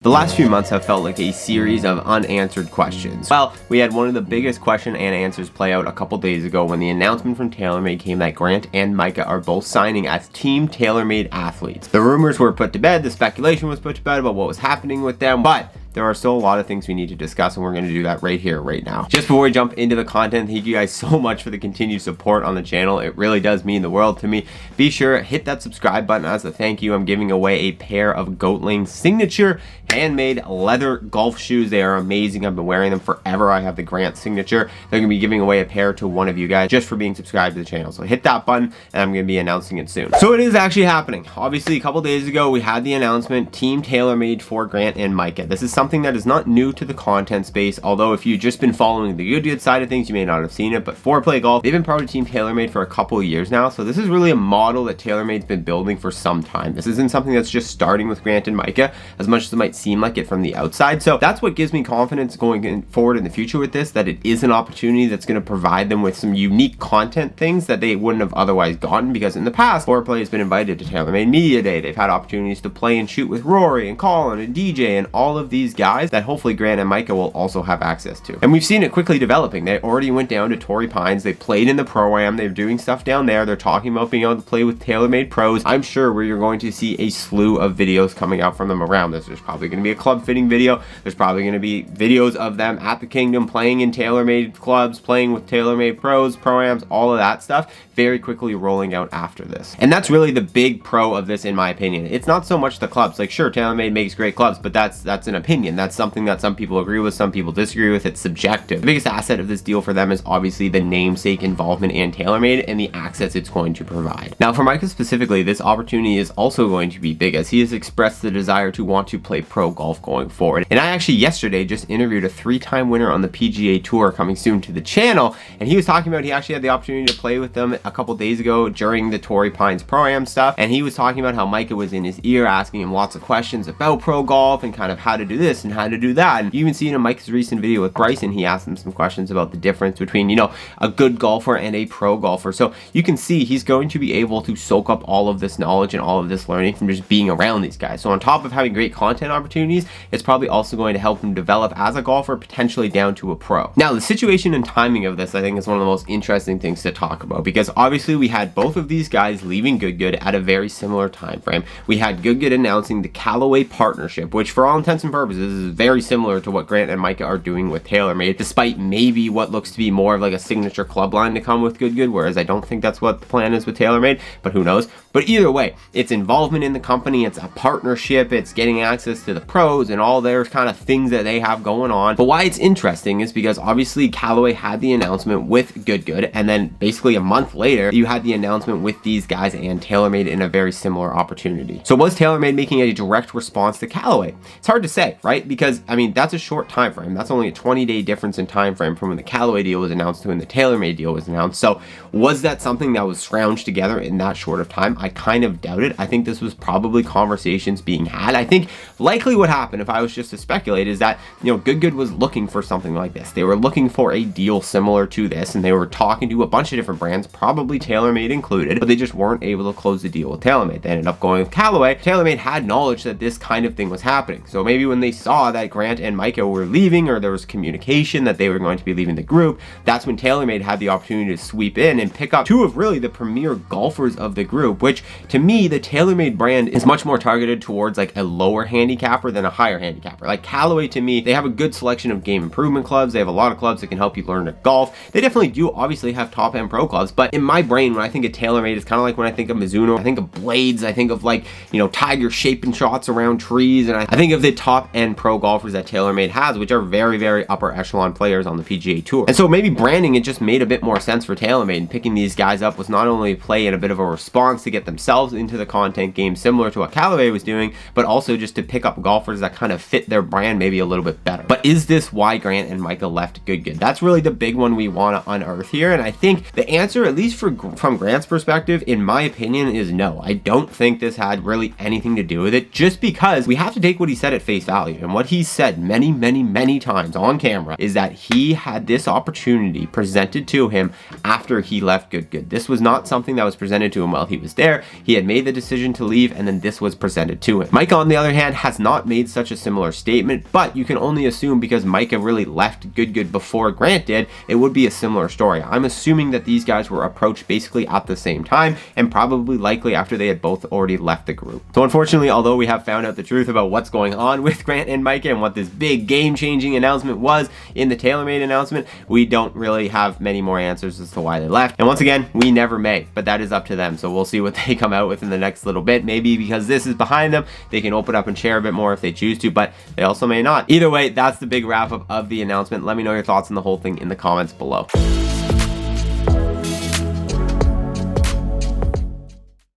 The last few months have felt like a series of unanswered questions. Well, we had one of the biggest question and answers play out a couple days ago when the announcement from TaylorMade came that Grant and Micah are both signing as Team TaylorMade athletes. The rumors were put to bed, the speculation was put to bed about what was happening with them, but there are still a lot of things we need to discuss, and we're going to do that right here, right now. Just before we jump into the content, thank you guys so much for the continued support on the channel. It really does mean the world to me. Be sure to hit that subscribe button. As a thank you, I'm giving away a pair of Goatling signature handmade leather golf shoes. They are amazing. I've been wearing them forever. I have the Grant signature. They're going to be giving away a pair to one of you guys just for being subscribed to the channel. So hit that button, and I'm going to be announcing it soon. So it is actually happening. Obviously, a couple days ago, we had the announcement, Team TaylorMade for Grant and Micah. This is something that is not new to the content space, although if you've just been following the good side of things, you may not have seen it, but Foreplay Golf, they've been part of Team TaylorMade for a couple of years now, so this is really a model that TaylorMade's been building for some time. This isn't something that's just starting with Grant and Micah, as much as it might seem like it from the outside. So that's what gives me confidence going forward in the future with this, that it is an opportunity that's going to provide them with some unique content things that they wouldn't have otherwise gotten, because in the past, Foreplay has been invited to TaylorMade Media Day. They've had opportunities to play and shoot with Rory and Colin and DJ and all of these guys that hopefully Grant and Micah will also have access to. And we've seen it quickly developing. They already went down to Torrey Pines. They played in the Pro-Am. They're doing stuff down there. They're talking about being able to play with TaylorMade pros. I'm sure we're going to see a slew of videos coming out from them around this. There's probably going to be a club fitting video. There's probably going to be videos of them at the Kingdom playing in TaylorMade clubs, playing with TaylorMade pros, Pro-Ams, all of that stuff very quickly rolling out after this. And that's really the big pro of this, in my opinion. It's not so much the clubs. Like, sure, TaylorMade makes great clubs, but that's an opinion. That's something that some people agree with, some people disagree with. It's subjective. The biggest asset of this deal for them is obviously the namesake involvement in TaylorMade and the access it's going to provide. Now, for Micah specifically, this opportunity is also going to be big, as he has expressed the desire to want to play pro golf going forward. And I actually yesterday just interviewed a 3-time winner on the PGA Tour coming soon to the channel, and he was talking about he actually had the opportunity to play with them a couple days ago during the Torrey Pines Pro-Am stuff, and he was talking about how Micah was in his ear asking him lots of questions about pro golf and kind of how to do this and how to do that. And you even see in Micah's recent video with Bryson, he asked him some questions about the difference between, you know, a good golfer and a pro golfer. So you can see he's going to be able to soak up all of this knowledge and all of this learning from just being around these guys. So on top of having great content opportunities, it's probably also going to help him develop as a golfer, potentially down to a pro. Now, the situation and timing of this, I think, is one of the most interesting things to talk about, because obviously we had both of these guys leaving Good at a very similar time frame. We had Good announcing the Callaway partnership, which for all intents and purposes is very similar to what Grant and Micah are doing with TaylorMade, despite maybe what looks to be more of like a signature club line to come with Good, whereas I don't think that's what the plan is with TaylorMade, but who knows. But either way, it's involvement in the company, it's a partnership, it's getting access to the pros and all their kind of things that they have going on. But why it's interesting is because obviously Callaway had the announcement with Good, and then basically a month later, you had the announcement with these guys and TaylorMade in a very similar opportunity. So was TaylorMade making a direct response to Callaway? It's hard to say, right? Because, I mean, that's a short time frame. That's only a 20-day difference in time frame from when the Callaway deal was announced to when the TaylorMade deal was announced. So was that something that was scrounged together in that short of time? I kind of doubt it. I think this was probably conversations being had. I think likely what happened, if I was just to speculate, is that, you know, Good was looking for something like this. They were looking for a deal similar to this, and they were talking to a bunch of different brands, probably TaylorMade included, but they just weren't able to close the deal with TaylorMade. They ended up going with Callaway. TaylorMade had knowledge that this kind of thing was happening. So maybe when they saw that Grant and Micah were leaving, or there was communication that they were going to be leaving the group, that's when TaylorMade had the opportunity to sweep in and pick up two of really the premier golfers of the group, which to me, the TaylorMade brand is much more targeted towards like a lower handicapper than a higher handicapper. Like Callaway, to me, they have a good selection of game improvement clubs. They have a lot of clubs that can help you learn to golf. They definitely do obviously have top end pro clubs, but in my brain, when I think of TaylorMade, it's kind of like when I think of Mizuno, I think of blades, I think of like, you know, Tiger shaping shots around trees, and I think of the top end pro golfers that TaylorMade has, which are very, very upper echelon players on the PGA Tour. And so maybe branding, it just made a bit more sense for TaylorMade, and picking these guys up was not only play in a bit of a response to get themselves into the content game similar to what Callaway was doing, but also just to pick up golfers that kind of fit their brand maybe a little bit better. But is this why Grant and Micah left Good? That's really the big one we want to unearth here, and I think the answer, at least from Grant's perspective, in my opinion, is no. I don't think this had really anything to do with it, just because we have to take what he said at face value. And what he said many times on camera is that he had this opportunity presented to him after he left Good. This was not something that was presented to him while he was there. there. He had made the decision to leave, and then this was presented to him. Micah, on the other hand, has not made such a similar statement, but you can only assume because Micah really left Good before Grant did, it would be a similar story. I'm assuming that these guys were approached basically at the same time, and probably likely after they had both already left the group. So unfortunately, although we have found out the truth about what's going on with Grant and Micah and what this big game-changing announcement was in the TaylorMade announcement, we don't really have many more answers as to why they left. And once again, we never may, but that is up to them. So we'll see what they come out with in the next little bit. Maybe because this is behind them, they can open up and share a bit more if they choose to, but they also may not. Either way, that's the big wrap up of the announcement. Let me know your thoughts on the whole thing in the comments below.